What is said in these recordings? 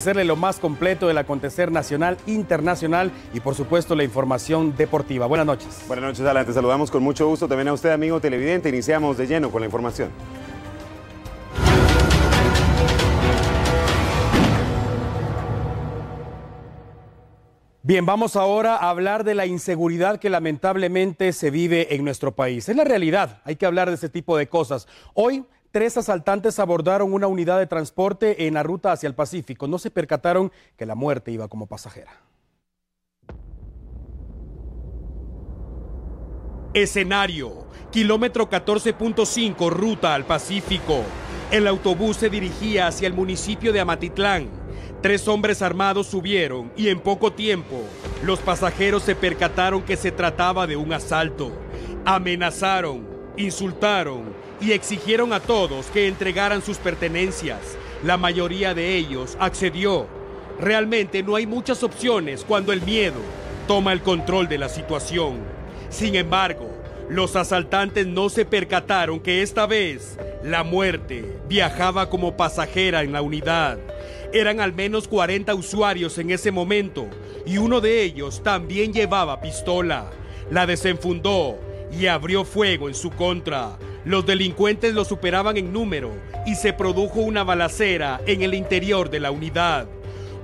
Hacerle lo más completo del acontecer nacional, internacional y por supuesto la información deportiva. Buenas noches. Buenas noches, Alan. Te saludamos con mucho gusto también a usted, amigo televidente. Iniciamos de lleno con la información. Bien, vamos ahora a hablar de la inseguridad que lamentablemente se vive en nuestro país. Es la realidad, hay que hablar de ese tipo de cosas. Hoy, 3 asaltantes abordaron una unidad de transporte en la ruta hacia el Pacífico. No se percataron que la muerte iba como pasajera. Escenario, kilómetro 14.5, ruta al Pacífico. El autobús se dirigía hacia el municipio de Amatitlán. 3 hombres armados subieron y en poco tiempo los pasajeros se percataron que se trataba de un asalto. Amenazaron, insultaron y exigieron a todos que entregaran sus pertenencias. La mayoría de ellos accedió. Realmente no hay muchas opciones cuando el miedo toma el control de la situación. Sin embargo, los asaltantes no se percataron que esta vez la muerte viajaba como pasajera en la unidad. Eran al menos 40 usuarios en ese momento y uno de ellos también llevaba pistola. La desenfundó y abrió fuego en su contra. Los delincuentes lo superaban en número y se produjo una balacera en el interior de la unidad.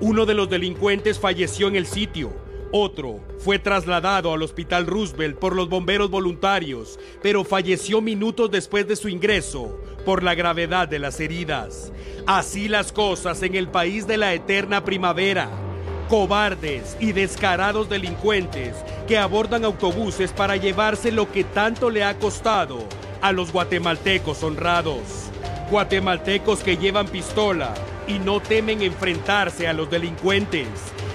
Uno de los delincuentes falleció en el sitio. Otro fue trasladado al Hospital Roosevelt por los bomberos voluntarios, pero falleció minutos después de su ingreso por la gravedad de las heridas. Así las cosas en el país de la eterna primavera. Cobardes y descarados delincuentes que abordan autobuses para llevarse lo que tanto le ha costado a los guatemaltecos honrados. Guatemaltecos que llevan pistola y no temen enfrentarse a los delincuentes.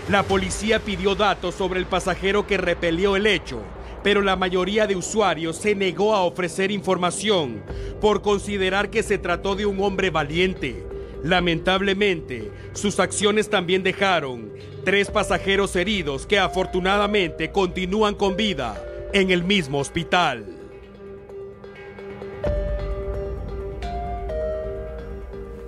La policía pidió datos sobre el pasajero que repelió el hecho, pero la mayoría de usuarios se negó a ofrecer información por considerar que se trató de un hombre valiente. Lamentablemente, sus acciones también dejaron 3 pasajeros heridos que afortunadamente continúan con vida en el mismo hospital.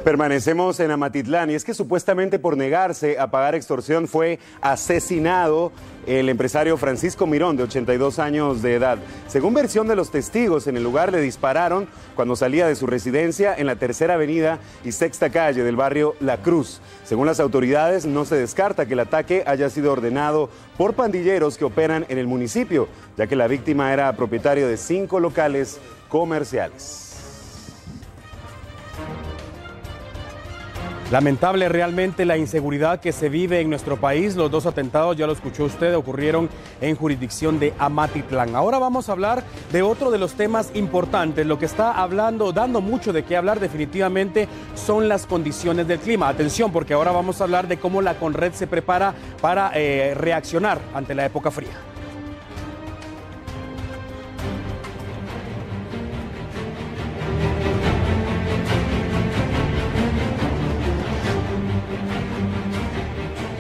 Permanecemos en Amatitlán y es que supuestamente por negarse a pagar extorsión fue asesinado el empresario Francisco Mirón, de 82 años de edad. Según versión de los testigos, en el lugar le dispararon cuando salía de su residencia en la Tercera Avenida y 6ª Calle del barrio La Cruz. Según las autoridades, no se descarta que el ataque haya sido ordenado por pandilleros que operan en el municipio, ya que la víctima era propietario de 5 locales comerciales. Lamentable realmente la inseguridad que se vive en nuestro país. Los 2 atentados, ya lo escuchó usted, ocurrieron en jurisdicción de Amatitlán. Ahora vamos a hablar de otro de los temas importantes. Lo que está dando mucho de qué hablar definitivamente son las condiciones del clima. Atención, porque ahora vamos a hablar de cómo la Conred se prepara para reaccionar ante la época fría.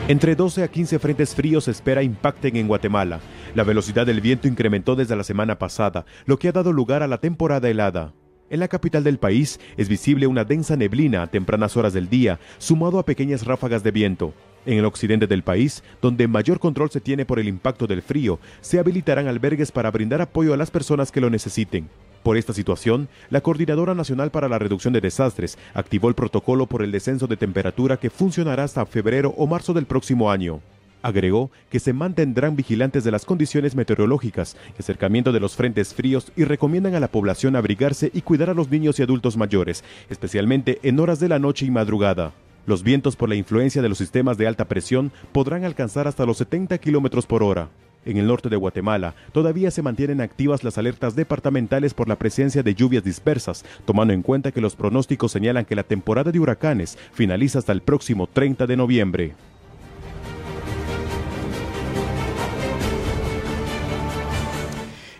Entre 12 a 15 frentes fríos se espera impacten en Guatemala. La velocidad del viento incrementó desde la semana pasada, lo que ha dado lugar a la temporada helada. En la capital del país es visible una densa neblina a tempranas horas del día, sumado a pequeñas ráfagas de viento. En el occidente del país, donde mayor control se tiene por el impacto del frío, se habilitarán albergues para brindar apoyo a las personas que lo necesiten. Por esta situación, la Coordinadora Nacional para la Reducción de Desastres activó el protocolo por el descenso de temperatura que funcionará hasta febrero o marzo del próximo año. Agregó que se mantendrán vigilantes de las condiciones meteorológicas y acercamiento de los frentes fríos y recomiendan a la población abrigarse y cuidar a los niños y adultos mayores, especialmente en horas de la noche y madrugada. Los vientos por la influencia de los sistemas de alta presión podrán alcanzar hasta los 70 kilómetros por hora. En el norte de Guatemala, todavía se mantienen activas las alertas departamentales por la presencia de lluvias dispersas, tomando en cuenta que los pronósticos señalan que la temporada de huracanes finaliza hasta el próximo 30 de noviembre.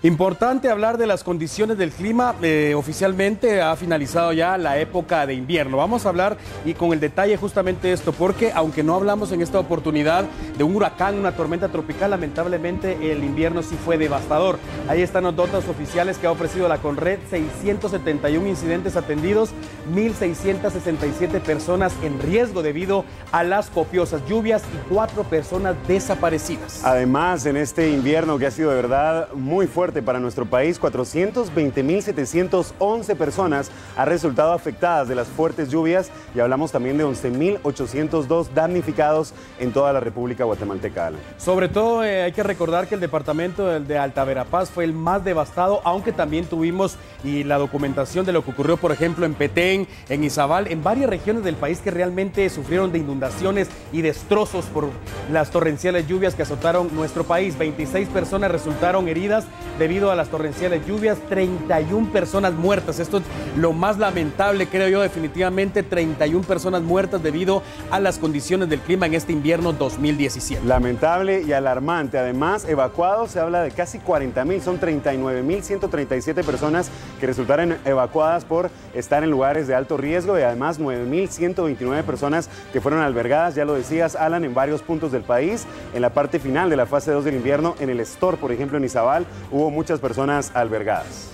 Importante hablar de las condiciones del clima. Oficialmente ha finalizado ya la época de invierno. Vamos a hablar y con el detalle justamente esto, porque aunque no hablamos en esta oportunidad de un huracán, una tormenta tropical, lamentablemente el invierno sí fue devastador. Ahí están los datos oficiales que ha ofrecido la Conred: 671 incidentes atendidos, 1.667 personas en riesgo debido a las copiosas lluvias y 4 personas desaparecidas. Además, en este invierno que ha sido de verdad muy fuerte para nuestro país, 420.711 personas han resultado afectadas de las fuertes lluvias y hablamos también de 11.802 damnificados en toda la República Guatemalteca. Alan. Sobre todo hay que recordar que el departamento de Alta Verapaz fue el más devastado, aunque también tuvimos la documentación de lo que ocurrió, por ejemplo, en Petén, en Izabal, en varias regiones del país que realmente sufrieron de inundaciones y destrozos por las torrenciales lluvias que azotaron nuestro país. 26 personas resultaron heridas debido a las torrenciales lluvias, 31 personas muertas. Esto es lo más lamentable, creo yo, definitivamente, 31 personas muertas debido a las condiciones del clima en este invierno 2017. Lamentable y alarmante. Además, evacuados, se habla de casi 40.000, son 39.137 personas que resultaron evacuadas por estar en lugares de alto riesgo y además 9.129 personas que fueron albergadas, ya lo decías, Alan, en varios puntos del país. En la parte final de la fase 2 del invierno, en el Estor, por ejemplo, en Izabal, hubo muchas personas albergadas.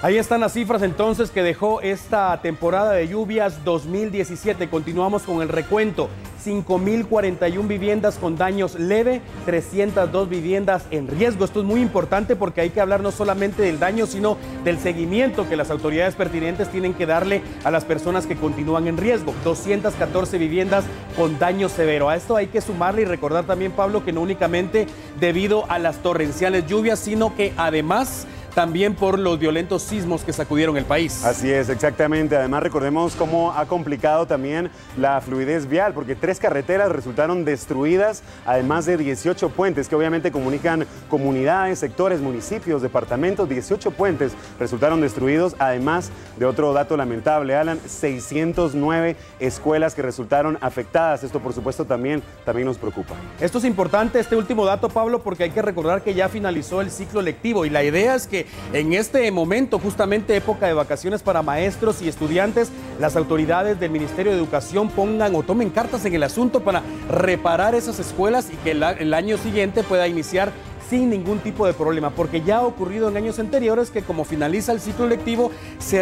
Ahí están las cifras entonces que dejó esta temporada de lluvias 2017. Continuamos con el recuento. 5.041 viviendas con daños leve, 302 viviendas en riesgo. Esto es muy importante porque hay que hablar no solamente del daño, sino del seguimiento que las autoridades pertinentes tienen que darle a las personas que continúan en riesgo. 214 viviendas con daño severo. A esto hay que sumarle y recordar también, Pablo, que no únicamente debido a las torrenciales lluvias, sino que además también por los violentos sismos que sacudieron el país. Así es, exactamente. Además, recordemos cómo ha complicado también la fluidez vial, porque 3 carreteras resultaron destruidas, además de 18 puentes que obviamente comunican comunidades, sectores, municipios, departamentos. 18 puentes resultaron destruidos, además de otro dato lamentable, Alan, 609 escuelas que resultaron afectadas. Esto, por supuesto, también nos preocupa. Esto es importante, este último dato, Pablo, porque hay que recordar que ya finalizó el ciclo lectivo y la idea es que en este momento, justamente época de vacaciones para maestros y estudiantes, las autoridades del Ministerio de Educación pongan o tomen cartas en el asunto para reparar esas escuelas y que el año siguiente pueda iniciar sin ningún tipo de problema, porque ya ha ocurrido en años anteriores que como finaliza el ciclo lectivo,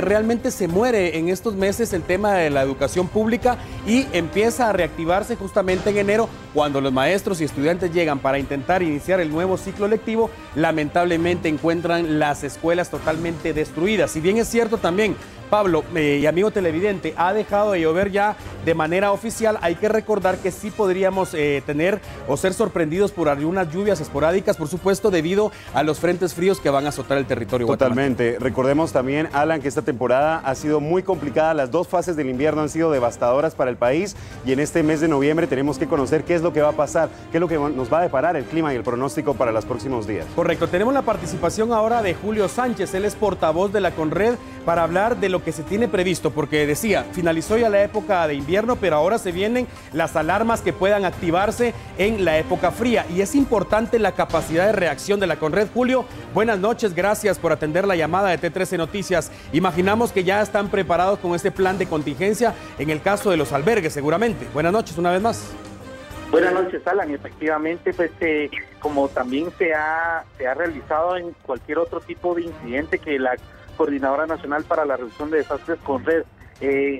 realmente se muere en estos meses el tema de la educación pública y empieza a reactivarse justamente en enero, cuando los maestros y estudiantes llegan para intentar iniciar el nuevo ciclo lectivo. Lamentablemente encuentran las escuelas totalmente destruidas. Si bien es cierto también, Pablo y amigo televidente, ha dejado de llover ya de manera oficial, hay que recordar que sí podríamos tener o ser sorprendidos por algunas lluvias esporádicas, por supuesto, debido a los frentes fríos que van a azotar el territorio guatemalteco. Totalmente. Recordemos también, Alan, que esta temporada ha sido muy complicada. Las 2 fases del invierno han sido devastadoras para el país y en este mes de noviembre tenemos que conocer qué es lo que va a pasar, qué es lo que nos va a deparar el clima y el pronóstico para los próximos días. Correcto. Tenemos la participación ahora de Julio Sánchez. Él es portavoz de la Conred para hablar de lo que se tiene previsto, porque decía, finalizó ya la época de invierno, pero ahora se vienen las alarmas que puedan activarse en la época fría y es importante la capacidad de reacción de la Conred. Julio, buenas noches, gracias por atender la llamada de T13 Noticias. Imaginamos que ya están preparados con este plan de contingencia en el caso de los albergues, seguramente. Buenas noches una vez más. Buenas noches, Alan. Efectivamente, pues como también se ha realizado en cualquier otro tipo de incidente que la Coordinadora Nacional para la Reducción de Desastres, Conred,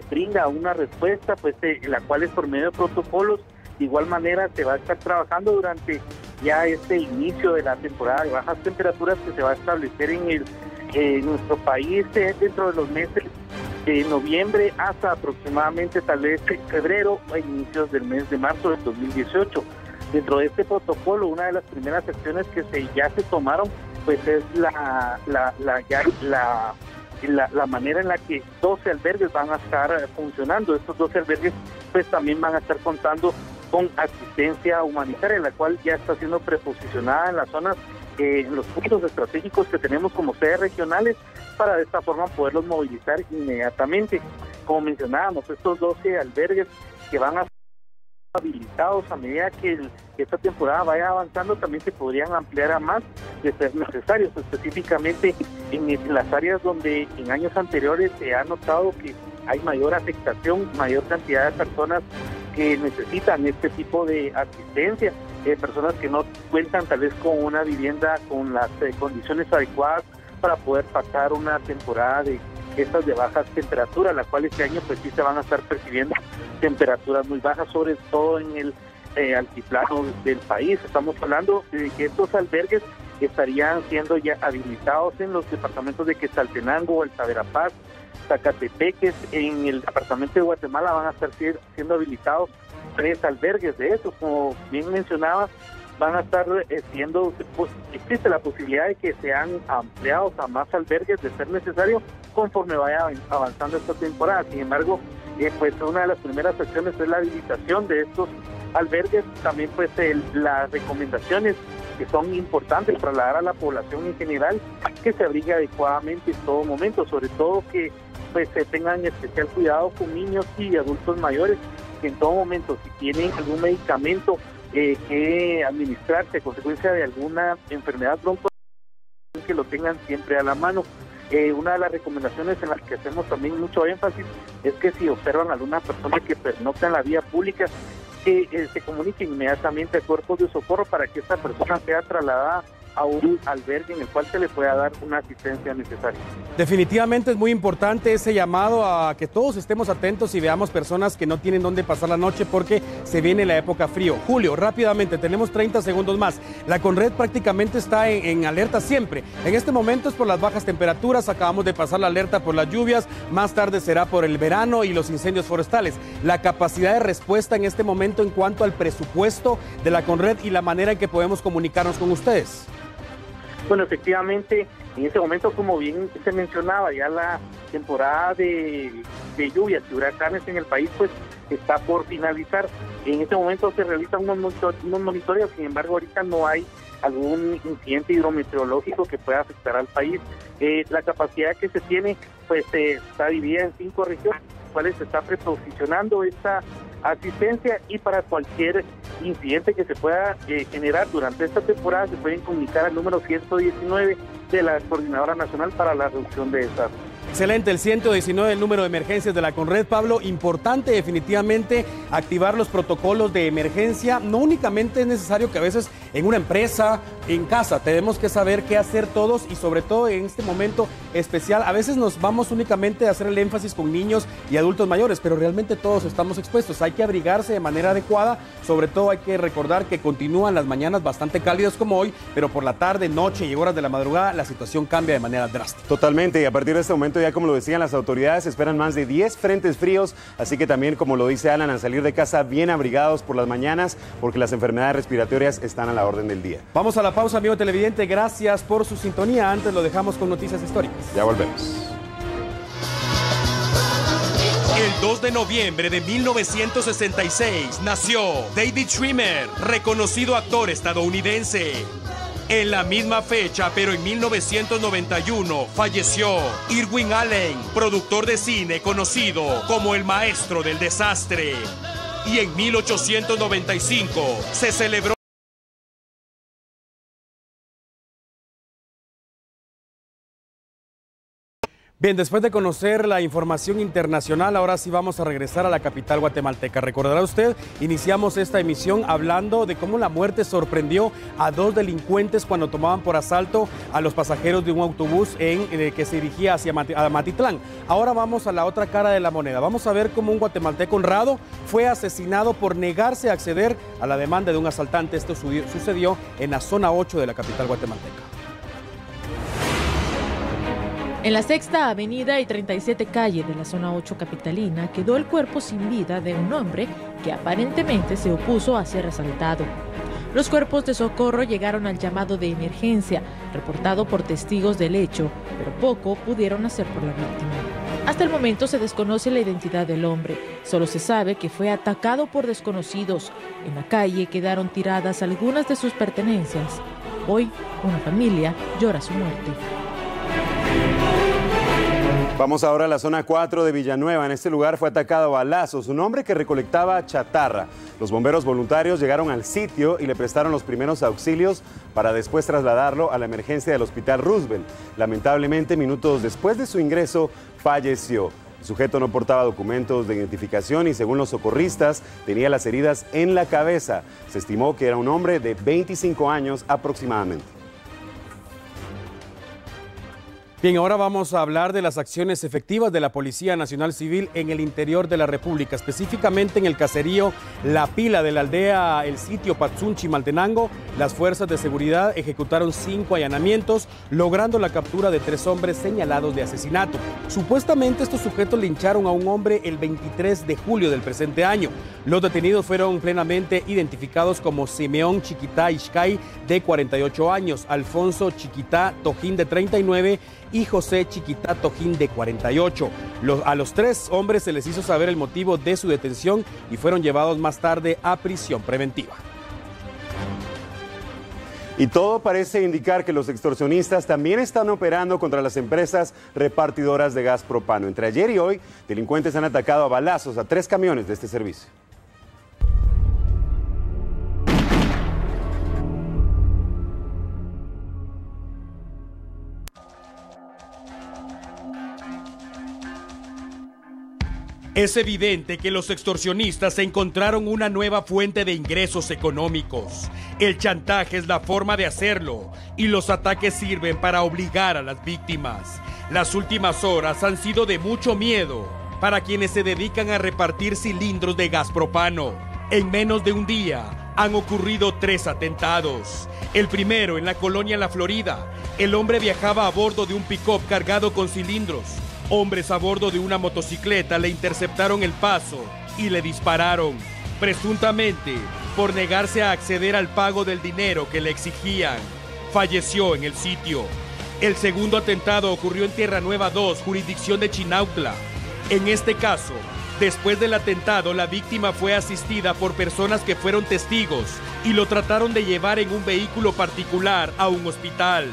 brinda una respuesta, pues la cual es por medio de protocolos. De igual manera se va a estar trabajando durante ya este inicio de la temporada de bajas temperaturas que se va a establecer en nuestro país dentro de los meses de noviembre hasta aproximadamente tal vez febrero o inicios del mes de marzo del 2018. Dentro de este protocolo, una de las primeras acciones que ya se tomaron pues es la manera en la que 12 albergues van a estar funcionando. Estos 12 albergues pues también van a estar contando con asistencia humanitaria, la cual ya está siendo preposicionada en las zonas, en los puntos estratégicos que tenemos como sedes regionales, para de esta forma poderlos movilizar inmediatamente. Como mencionábamos, estos 12 albergues que van a habilitados a medida que esta temporada vaya avanzando. También se podrían ampliar a más de ser necesarios, específicamente en las áreas donde en años anteriores se ha notado que hay mayor afectación, mayor cantidad de personas que necesitan este tipo de asistencia, personas que no cuentan tal vez con una vivienda con las condiciones adecuadas para poder pasar una temporada de estas de bajas temperaturas, la cual este año pues sí se van a estar percibiendo temperaturas muy bajas, sobre todo en el altiplano del país. Estamos hablando de que estos albergues estarían siendo ya habilitados en los departamentos de Quetzaltenango, Alta Verapaz, Zacatepeques. En el departamento de Guatemala van a estar siendo habilitados 3 albergues de estos. Como bien mencionabas, van a estar existe la posibilidad de que sean ampliados a más albergues de ser necesario conforme vaya avanzando esta temporada. Sin embargo, pues una de las primeras acciones es la habilitación de estos albergues. También pues las recomendaciones que son importantes trasladar a la población en general, que se abrigue adecuadamente en todo momento, sobre todo que pues se tengan especial cuidado con niños y adultos mayores, que en todo momento, si tienen algún medicamento que administrarse a consecuencia de alguna enfermedad bronquial, que lo tengan siempre a la mano. Una de las recomendaciones en las que hacemos también mucho énfasis es que si observan a alguna persona que pernocta en la vía pública, que se comunique inmediatamente a cuerpos de socorro para que esta persona sea trasladada a un albergue en el cual se le pueda dar una asistencia necesaria. Definitivamente es muy importante ese llamado a que todos estemos atentos y veamos personas que no tienen dónde pasar la noche porque se viene la época frío. Julio, rápidamente, tenemos 30 segundos más. La Conred prácticamente está en alerta siempre. En este momento es por las bajas temperaturas, acabamos de pasar la alerta por las lluvias, más tarde será por el verano y los incendios forestales. La capacidad de respuesta en este momento en cuanto al presupuesto de la Conred y la manera en que podemos comunicarnos con ustedes. Bueno, efectivamente, en este momento, como bien se mencionaba, ya la temporada de lluvias y huracanes en el país pues está por finalizar. En este momento se realizan unos monitoreos, sin embargo ahorita no hay algún incidente hidrometeorológico que pueda afectar al país. La capacidad que se tiene pues está dividida en 5 regiones, cuales se está preposicionando esta asistencia, y para cualquier incidente que se pueda generar durante esta temporada se pueden comunicar al número 119 de la Coordinadora Nacional para la Reducción de Desastres. Excelente, el 119, el número de emergencias de la Conred. Pablo, importante definitivamente activar los protocolos de emergencia. No únicamente es necesario que a veces en una empresa, en casa, tenemos que saber qué hacer todos, y sobre todo en este momento especial. A veces nos vamos únicamente a hacer el énfasis con niños y adultos mayores, pero realmente todos estamos expuestos. Hay que abrigarse de manera adecuada. Sobre todo hay que recordar que continúan las mañanas bastante cálidas como hoy, pero por la tarde, noche y horas de la madrugada la situación cambia de manera drástica. Totalmente, y a partir de este momento, ya como lo decían las autoridades, esperan más de 10 frentes fríos, así que también, como lo dice Alan, a salir de casa bien abrigados por las mañanas, porque las enfermedades respiratorias están a la orden del día. Vamos a la pausa, amigo televidente, gracias por su sintonía. Antes lo dejamos con noticias históricas. Ya volvemos. El 2 de noviembre de 1966 nació David Schwimmer, reconocido actor estadounidense. En la misma fecha, pero en 1991, falleció Irwin Allen, productor de cine conocido como el maestro del desastre. Y en 1895 se celebró Bien, después de conocer la información internacional, ahora sí vamos a regresar a la capital guatemalteca. Recordará usted, iniciamos esta emisión hablando de cómo la muerte sorprendió a 2 delincuentes cuando tomaban por asalto a los pasajeros de un autobús que se dirigía hacia Amatitlán. Ahora vamos a la otra cara de la moneda. Vamos a ver cómo un guatemalteco honrado fue asesinado por negarse a acceder a la demanda de un asaltante. Esto sucedió en la zona 8 de la capital guatemalteca. En la 6ª Avenida y 37 Calle de la zona 8 capitalina quedó el cuerpo sin vida de un hombre que aparentemente se opuso a ser asaltado. Los cuerpos de socorro llegaron al llamado de emergencia, reportado por testigos del hecho, pero poco pudieron hacer por la víctima. Hasta el momento se desconoce la identidad del hombre, solo se sabe que fue atacado por desconocidos. En la calle quedaron tiradas algunas de sus pertenencias. Hoy, una familia llora su muerte. Vamos ahora a la zona 4 de Villanueva. En este lugar fue atacado a balazos un hombre que recolectaba chatarra. Los bomberos voluntarios llegaron al sitio y le prestaron los primeros auxilios para después trasladarlo a la emergencia del Hospital Roosevelt. Lamentablemente, minutos después de su ingreso, falleció. El sujeto no portaba documentos de identificación y, según los socorristas, tenía las heridas en la cabeza. Se estimó que era un hombre de 25 años aproximadamente. Bien, ahora vamos a hablar de las acciones efectivas de la Policía Nacional Civil en el interior de la República, específicamente en el caserío La Pila de la aldea El Sitio, Patsunchi, Maltenango. Las fuerzas de seguridad ejecutaron 5 allanamientos, logrando la captura de 3 hombres señalados de asesinato. Supuestamente estos sujetos lincharon a un hombre el 23 de julio del presente año. Los detenidos fueron plenamente identificados como Simeón Chiquitá Ixcay, de 48 años, Alfonso Chiquitá Tojín, de 39, y José Chiquitá Tojín, de 48. A los 3 hombres se les hizo saber el motivo de su detención y fueron llevados más tarde a prisión preventiva. Y todo parece indicar que los extorsionistas también están operando contra las empresas repartidoras de gas propano. Entre ayer y hoy, delincuentes han atacado a balazos a 3 camiones de este servicio. Es evidente que los extorsionistas encontraron una nueva fuente de ingresos económicos. El chantaje es la forma de hacerlo y los ataques sirven para obligar a las víctimas. Las últimas horas han sido de mucho miedo para quienes se dedican a repartir cilindros de gas propano. En menos de un día han ocurrido 3 atentados. El primero en la colonia La Florida. El hombre viajaba a bordo de un pick-up cargado con cilindros. Hombres a bordo de una motocicleta le interceptaron el paso y le dispararon, presuntamente por negarse a acceder al pago del dinero que le exigían. Falleció en el sitio. El segundo atentado ocurrió en Tierra Nueva 2, jurisdicción de Chinautla. En este caso, después del atentado, la víctima fue asistida por personas que fueron testigos y lo trataron de llevar en un vehículo particular a un hospital.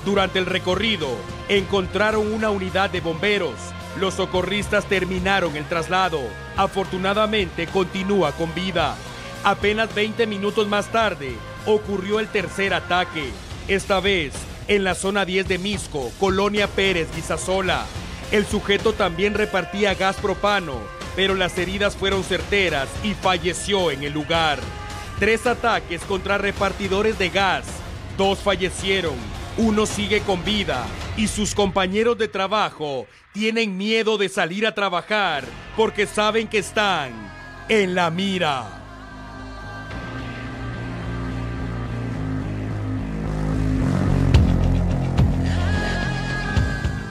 Durante el recorrido, encontraron una unidad de bomberos. Los socorristas terminaron el traslado. Afortunadamente, continúa con vida. Apenas 20 minutos más tarde, ocurrió el tercer ataque. Esta vez, en la zona 10 de Misco, Colonia Pérez, Guisasola. El sujeto también repartía gas propano, pero las heridas fueron certeras y falleció en el lugar. 3 ataques contra repartidores de gas. 2 fallecieron. 1 sigue con vida y sus compañeros de trabajo tienen miedo de salir a trabajar porque saben que están en la mira.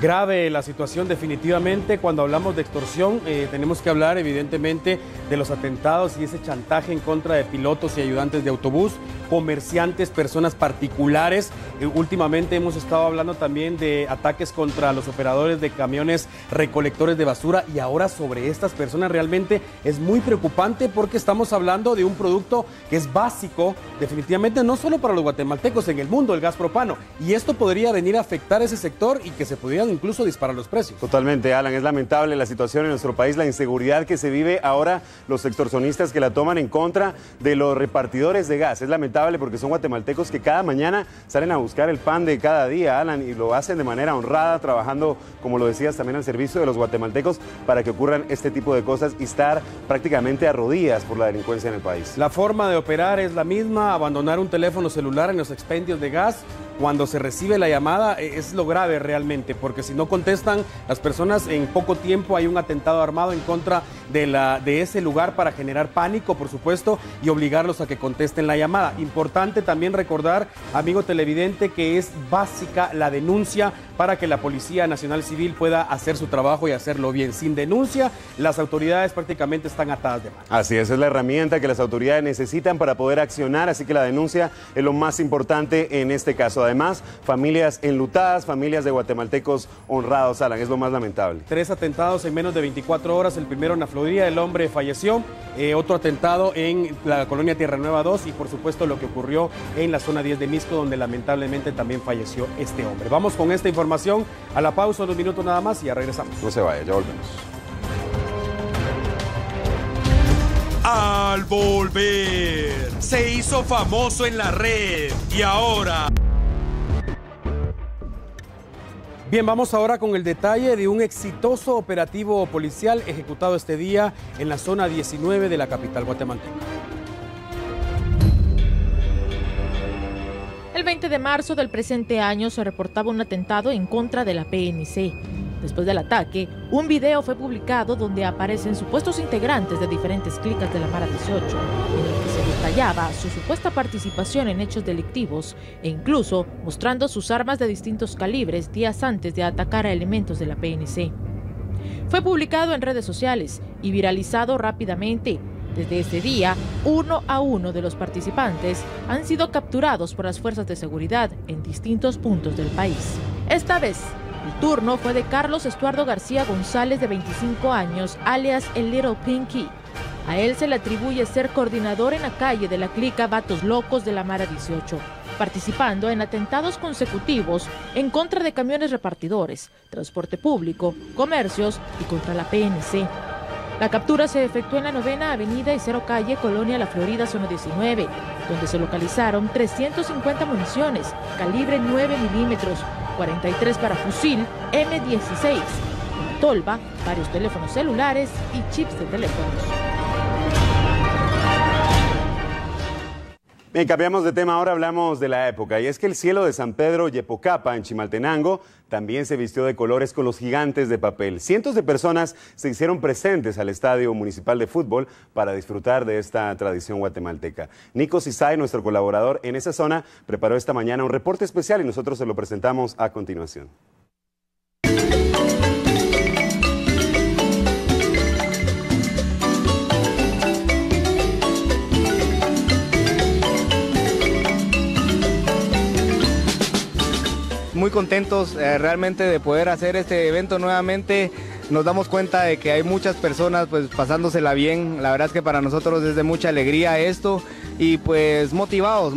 Grave la situación definitivamente. Cuando hablamos de extorsión, tenemos que hablar evidentemente de los atentados y ese chantaje en contra de pilotos y ayudantes de autobús, comerciantes, personas particulares. Últimamente hemos estado hablando también de ataques contra los operadores de camiones recolectores de basura, y ahora sobre estas personas realmente es muy preocupante porque estamos hablando de un producto que es básico definitivamente no solo para los guatemaltecos, en el mundo, el gas propano, y esto podría venir a afectar ese sector y que se pudieran incluso disparar los precios. Totalmente, Alan, es lamentable la situación en nuestro país, la inseguridad que se vive ahora, los extorsionistas que la toman en contra de los repartidores de gas. Es lamentable porque son guatemaltecos que cada mañana salen a buscar el pan de cada día, Alan, y lo hacen de manera honrada, trabajando, como lo decías, también al servicio de los guatemaltecos para que ocurran este tipo de cosas y estar prácticamente a rodillas por la delincuencia en el país. La forma de operar es la misma: abandonar un teléfono celular en los expendios de gas cuando se recibe la llamada. Es lo grave realmente, porque si no contestan las personas, en poco tiempo hay un atentado armado en contra de ese lugar para generar pánico, por supuesto, y obligarlos a que contesten la llamada. Importante también recordar, amigo televidente, que es básica la denuncia para que la Policía Nacional Civil pueda hacer su trabajo y hacerlo bien. Sin denuncia, las autoridades prácticamente están atadas de mano. Así es la herramienta que las autoridades necesitan para poder accionar, así que la denuncia es lo más importante en este caso. Además, familias enlutadas, familias de guatemaltecos honrados, Alan, es lo más lamentable. 3 atentados en menos de 24 horas, el primero en la Florida, el hombre falleció, otro atentado en la colonia Tierra Nueva 2 y por supuesto lo que ocurrió en la zona 10 de Misco, donde lamentablemente también falleció este hombre. Vamos con esta información a la pausa, 2 minutos nada más y ya regresamos. No se vaya, ya volvemos. Al volver, se hizo famoso en la red y ahora... Bien, vamos ahora con el detalle de un exitoso operativo policial ejecutado este día en la zona 19 de la capital guatemalteca. El 20 de marzo del presente año se reportaba un atentado en contra de la PNC. Después del ataque, un video fue publicado donde aparecen supuestos integrantes de diferentes clicas de la Mara 18, en el que se detallaba su supuesta participación en hechos delictivos e incluso mostrando sus armas de distintos calibres días antes de atacar a elementos de la PNC. Fue publicado en redes sociales y viralizado rápidamente. Desde ese día, uno a uno de los participantes han sido capturados por las fuerzas de seguridad en distintos puntos del país. Esta vez, el turno fue de Carlos Estuardo García González, de 25 años, alias el Little Pinky. A él se le atribuye ser coordinador en la calle de la clica Vatos Locos de la Mara 18, participando en atentados consecutivos en contra de camiones repartidores, transporte público, comercios y contra la PNC. La captura se efectuó en la 9ª Avenida y 0 Calle, Colonia La Florida, zona 19, donde se localizaron 350 municiones, calibre 9 milímetros, 43 para fusil M16, una tolva, varios teléfonos celulares y chips de teléfonos. Bien, cambiamos de tema, ahora hablamos de la época, y es que el cielo de San Pedro Yepocapa, en Chimaltenango, también se vistió de colores con los gigantes de papel. Cientos de personas se hicieron presentes al Estadio Municipal de Fútbol para disfrutar de esta tradición guatemalteca. Nico Cisay, nuestro colaborador en esa zona, preparó esta mañana un reporte especial y nosotros se lo presentamos a continuación. Muy contentos realmente de poder hacer este evento nuevamente. Nos damos cuenta de que hay muchas personas pues pasándosela bien. La verdad es que para nosotros es de mucha alegría esto y pues motivados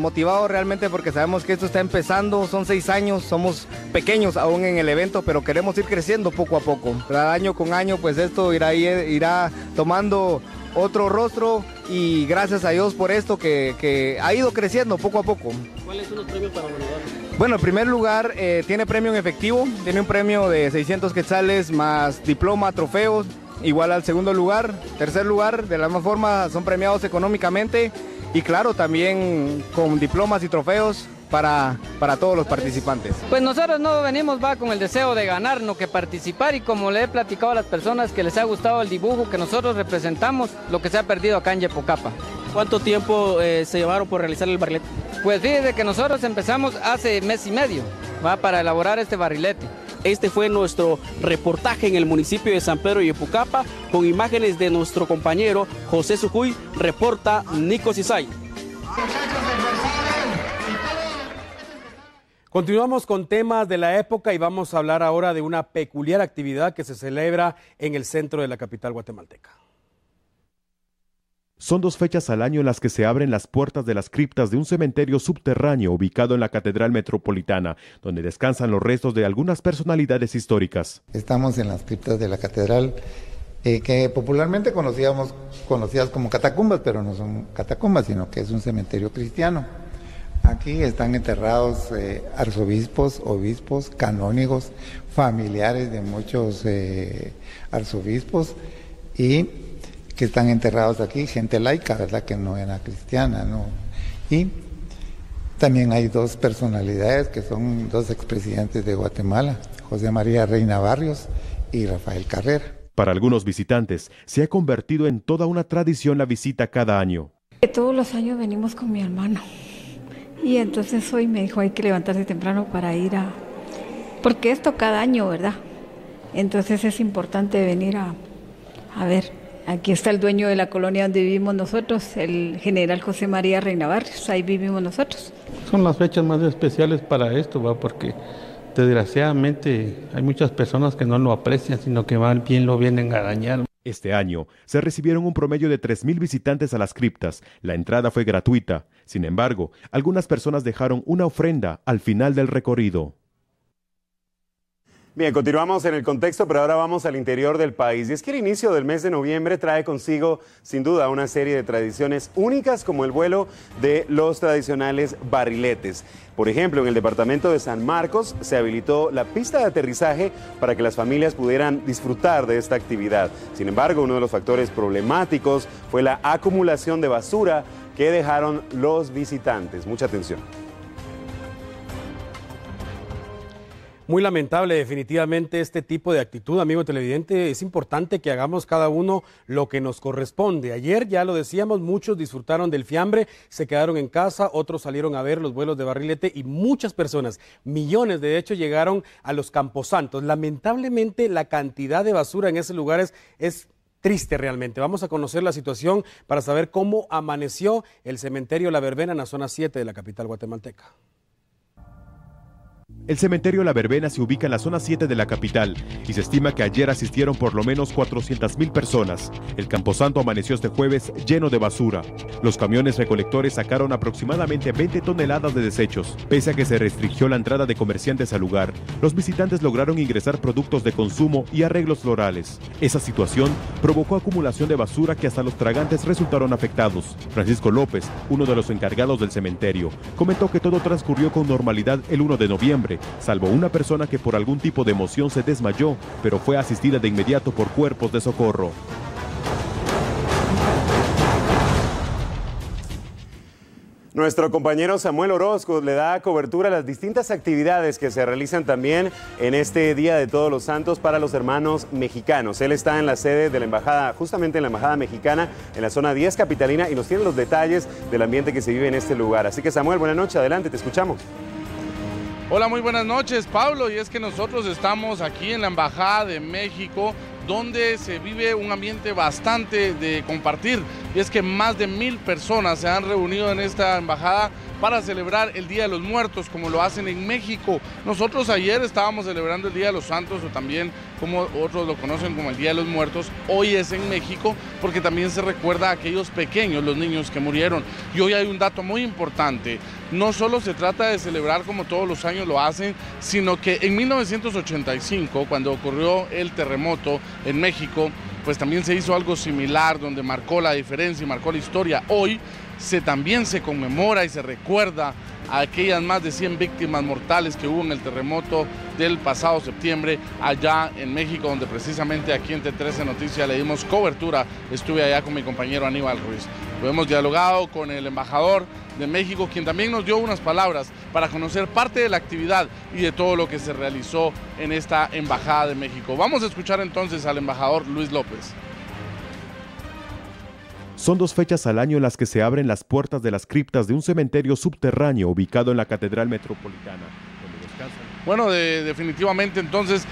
realmente porque sabemos que esto está empezando. Son 6 años, somos pequeños aún en el evento, pero queremos ir creciendo poco a poco. Cada año con año pues esto irá tomando otro rostro y gracias a Dios por esto que ha ido creciendo poco a poco. ¿Cuáles son los premios para ganadores? Bueno, en primer lugar tiene premio en efectivo, tiene un premio de 600 quetzales más diploma, trofeos, igual al segundo lugar. Tercer lugar, de la misma forma, son premiados económicamente y claro, también con diplomas y trofeos para todos los participantes. Pues nosotros no venimos con el deseo de ganar, no que participar, y como le he platicado a las personas que les ha gustado el dibujo que nosotros representamos, lo que se ha perdido acá en Yepocapa. ¿Cuánto tiempo se llevaron por realizar el barrilete? Pues fíjese que nosotros empezamos hace mes y medio, para elaborar este barrilete. Este fue nuestro reportaje en el municipio de San Pedro Yepocapa, con imágenes de nuestro compañero José Sujuy, reporta Nico Cisay. Continuamos con temas de la época y vamos a hablar ahora de una peculiar actividad que se celebra en el centro de la capital guatemalteca. Son 2 fechas al año en las que se abren las puertas de las criptas de un cementerio subterráneo ubicado en la Catedral Metropolitana, donde descansan los restos de algunas personalidades históricas. Estamos en las criptas de la Catedral, que popularmente conocidas como catacumbas, pero no son catacumbas, sino que es un cementerio cristiano. Aquí están enterrados arzobispos, obispos, canónigos, familiares de muchos arzobispos y que están enterrados aquí, gente laica, ¿verdad?, que no era cristiana, ¿no? Y también hay 2 personalidades que son 2 expresidentes de Guatemala, José María Reina Barrios y Rafael Carrera. Para algunos visitantes, se ha convertido en toda una tradición la visita cada año. Todos los años venimos con mi hermano y entonces hoy me dijo hay que levantarse temprano para ir porque esto cada año, ¿verdad? Entonces es importante venir a ver Aquí está el dueño de la colonia donde vivimos nosotros, el general José María Reina Barrios, ahí vivimos nosotros. Son las fechas más especiales para esto, ¿va? Porque desgraciadamente hay muchas personas que no lo aprecian, sino que más bien lo vienen a dañar. Este año se recibieron un promedio de 3.000 visitantes a las criptas. La entrada fue gratuita. Sin embargo, algunas personas dejaron una ofrenda al final del recorrido. Bien, continuamos en el contexto, pero ahora vamos al interior del país. Y es que el inicio del mes de noviembre trae consigo, sin duda, una serie de tradiciones únicas, como el vuelo de los tradicionales barriletes. Por ejemplo, en el departamento de San Marcos se habilitó la pista de aterrizaje para que las familias pudieran disfrutar de esta actividad. Sin embargo, uno de los factores problemáticos fue la acumulación de basura que dejaron los visitantes. Mucha atención. Muy lamentable definitivamente este tipo de actitud, amigo televidente. Es importante que hagamos cada uno lo que nos corresponde. Ayer, ya lo decíamos, muchos disfrutaron del fiambre, se quedaron en casa, otros salieron a ver los vuelos de barrilete y muchas personas, millones de hecho, llegaron a los Camposantos. Lamentablemente la cantidad de basura en esos lugares es triste realmente. Vamos a conocer la situación para saber cómo amaneció el cementerio La Verbena en la zona 7 de la capital guatemalteca. El cementerio La Verbena se ubica en la zona 7 de la capital y se estima que ayer asistieron por lo menos 400.000 personas. El Camposanto amaneció este jueves lleno de basura. Los camiones recolectores sacaron aproximadamente 20 toneladas de desechos. Pese a que se restringió la entrada de comerciantes al lugar, los visitantes lograron ingresar productos de consumo y arreglos florales. Esa situación provocó acumulación de basura que hasta los tragantes resultaron afectados. Francisco López, uno de los encargados del cementerio, comentó que todo transcurrió con normalidad el 1 de noviembre, salvo una persona que por algún tipo de emoción se desmayó, pero fue asistida de inmediato por cuerpos de socorro. Nuestro compañero Samuel Orozco le da cobertura a las distintas actividades que se realizan también en este Día de Todos los Santos para los hermanos mexicanos. Él está en la sede de la embajada, justamente en la embajada mexicana, en la zona 10 capitalina, y nos tiene los detalles del ambiente que se vive en este lugar. Así que Samuel, buenas noches, adelante, te escuchamos. Hola, muy buenas noches, Pablo, y es que nosotros estamos aquí en la Embajada de México, donde se vive un ambiente bastante de compartir, y es que más de 1000 personas se han reunido en esta embajada para celebrar el Día de los Muertos, como lo hacen en México. Nosotros ayer estábamos celebrando el Día de los Santos, o también como otros lo conocen como el Día de los Muertos. Hoy es en México porque también se recuerda a aquellos pequeños, los niños que murieron. Y hoy hay un dato muy importante. No solo se trata de celebrar como todos los años lo hacen, sino que en 1985, cuando ocurrió el terremoto en México, pues también se hizo algo similar, donde marcó la diferencia y marcó la historia. Hoy también se conmemora y se recuerda a aquellas más de 100 víctimas mortales que hubo en el terremoto del pasado septiembre allá en México, donde precisamente aquí en T13 Noticias le dimos cobertura. Estuve allá con mi compañero Aníbal Ruiz. Lo hemos dialogado con el embajador de México, quien también nos dio unas palabras para conocer parte de la actividad y de todo lo que se realizó en esta Embajada de México. Vamos a escuchar entonces al embajador Luis López. Son 2 fechas al año en las que se abren las puertas de las criptas de un cementerio subterráneo ubicado en la Catedral Metropolitana, donde descansan. Bueno, definitivamente entonces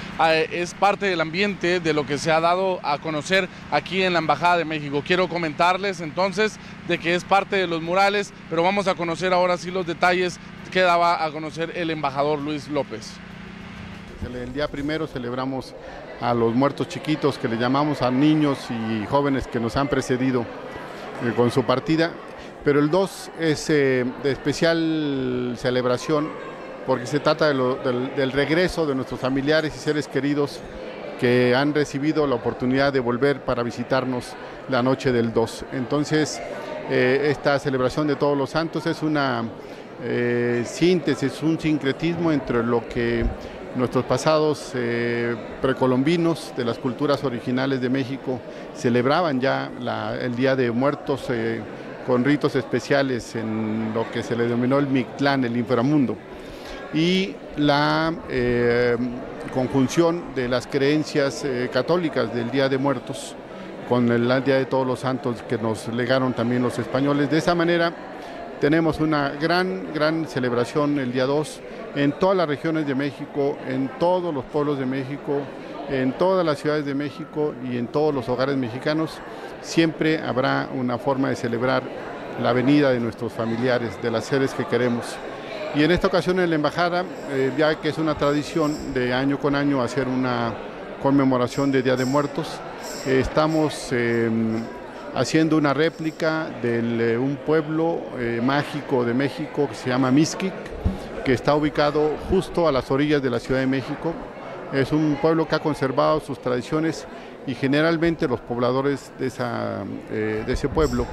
es parte del ambiente de lo que se ha dado a conocer aquí en la Embajada de México. Quiero comentarles entonces de que es parte de los murales, pero vamos a conocer ahora sí los detalles que daba a conocer el embajador Luis López. El día primero celebramos a los muertos chiquitos, que le llamamos a niños y jóvenes que nos han precedido con su partida, pero el 2 es de especial celebración porque se trata del regreso de nuestros familiares y seres queridos que han recibido la oportunidad de volver para visitarnos la noche del 2. Entonces, esta celebración de Todos los Santos es una síntesis, un sincretismo entre lo que nuestros pasados precolombinos de las culturas originales de México celebraban ya el Día de Muertos con ritos especiales en lo que se le denominó el Mictlán, el inframundo, y la conjunción de las creencias católicas del Día de Muertos con el Día de Todos los Santos que nos legaron también los españoles. De esa manera tenemos una gran celebración el día 2 en todas las regiones de México, en todos los pueblos de México, en todas las ciudades de México y en todos los hogares mexicanos siempre habrá una forma de celebrar la venida de nuestros familiares, de las seres que queremos. Y en esta ocasión en la Embajada, ya que es una tradición de año con año hacer una conmemoración de Día de Muertos, estamos haciendo una réplica de un pueblo mágico de México que se llama Mixquic, que está ubicado justo a las orillas de la Ciudad de México. Es un pueblo que ha conservado sus tradiciones y generalmente los pobladores de ese pueblo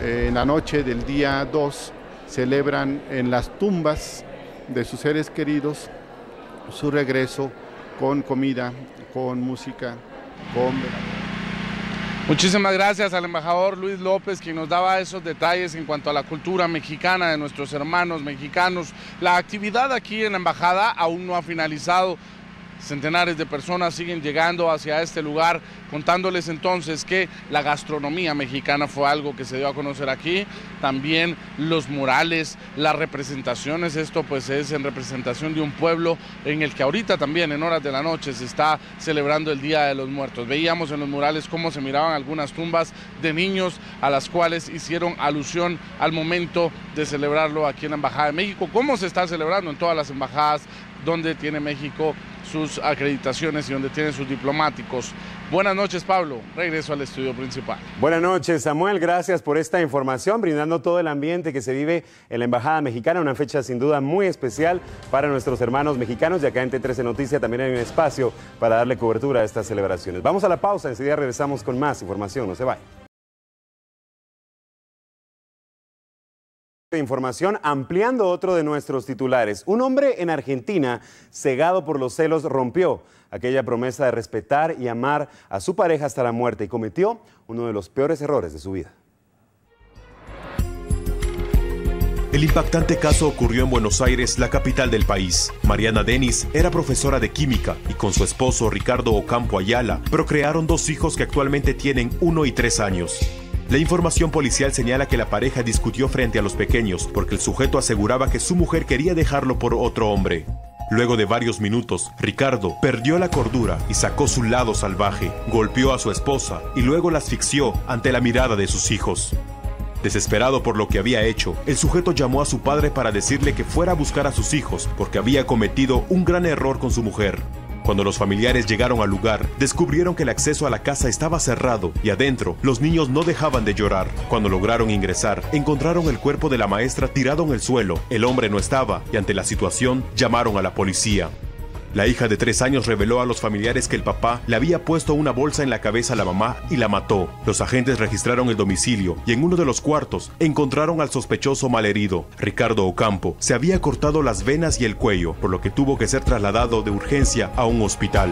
en la noche del día 2 celebran en las tumbas de sus seres queridos su regreso con comida, con música, con... Muchísimas gracias al embajador Luis López, quien nos daba esos detalles en cuanto a la cultura mexicana de nuestros hermanos mexicanos. La actividad aquí en la embajada aún no ha finalizado. Centenares de personas siguen llegando hacia este lugar, contándoles entonces que la gastronomía mexicana fue algo que se dio a conocer aquí, también los murales, las representaciones, esto pues es en representación de un pueblo en el que ahorita también en horas de la noche se está celebrando el Día de los Muertos. Veíamos en los murales cómo se miraban algunas tumbas de niños a las cuales hicieron alusión al momento de celebrarlo aquí en la Embajada de México, cómo se está celebrando en todas las embajadas donde tiene México sus acreditaciones y donde tiene sus diplomáticos. Buenas noches, Pablo. Regreso al estudio principal. Buenas noches, Samuel. Gracias por esta información, brindando todo el ambiente que se vive en la Embajada Mexicana, una fecha sin duda muy especial para nuestros hermanos mexicanos, y acá en T13 Noticias también hay un espacio para darle cobertura a estas celebraciones. Vamos a la pausa, enseguida regresamos con más información, no se vayan. Información ampliando otro de nuestros titulares. Un hombre en Argentina, cegado por los celos, rompió aquella promesa de respetar y amar a su pareja hasta la muerte y cometió uno de los peores errores de su vida. El impactante caso ocurrió en Buenos Aires, la capital del país. Mariana Denis era profesora de química y con su esposo Ricardo Ocampo Ayala procrearon 2 hijos que actualmente tienen 1 y 3 años. La información policial señala que la pareja discutió frente a los pequeños porque el sujeto aseguraba que su mujer quería dejarlo por otro hombre. Luego de varios minutos, Ricardo perdió la cordura y sacó su lado salvaje, golpeó a su esposa y luego la asfixió ante la mirada de sus hijos. Desesperado por lo que había hecho, el sujeto llamó a su padre para decirle que fuera a buscar a sus hijos porque había cometido un gran error con su mujer. Cuando los familiares llegaron al lugar, descubrieron que el acceso a la casa estaba cerrado y adentro los niños no dejaban de llorar. Cuando lograron ingresar, encontraron el cuerpo de la maestra tirado en el suelo. El hombre no estaba y ante la situación llamaron a la policía. La hija de 3 años reveló a los familiares que el papá le había puesto una bolsa en la cabeza a la mamá y la mató. Los agentes registraron el domicilio y en uno de los cuartos encontraron al sospechoso malherido. Ricardo Ocampo se había cortado las venas y el cuello, por lo que tuvo que ser trasladado de urgencia a un hospital.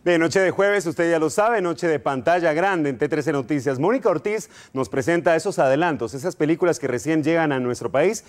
Bien, noche de jueves, usted ya lo sabe, noche de pantalla grande en T13 Noticias. Mónica Ortiz nos presenta esos adelantos, esas películas que recién llegan a nuestro país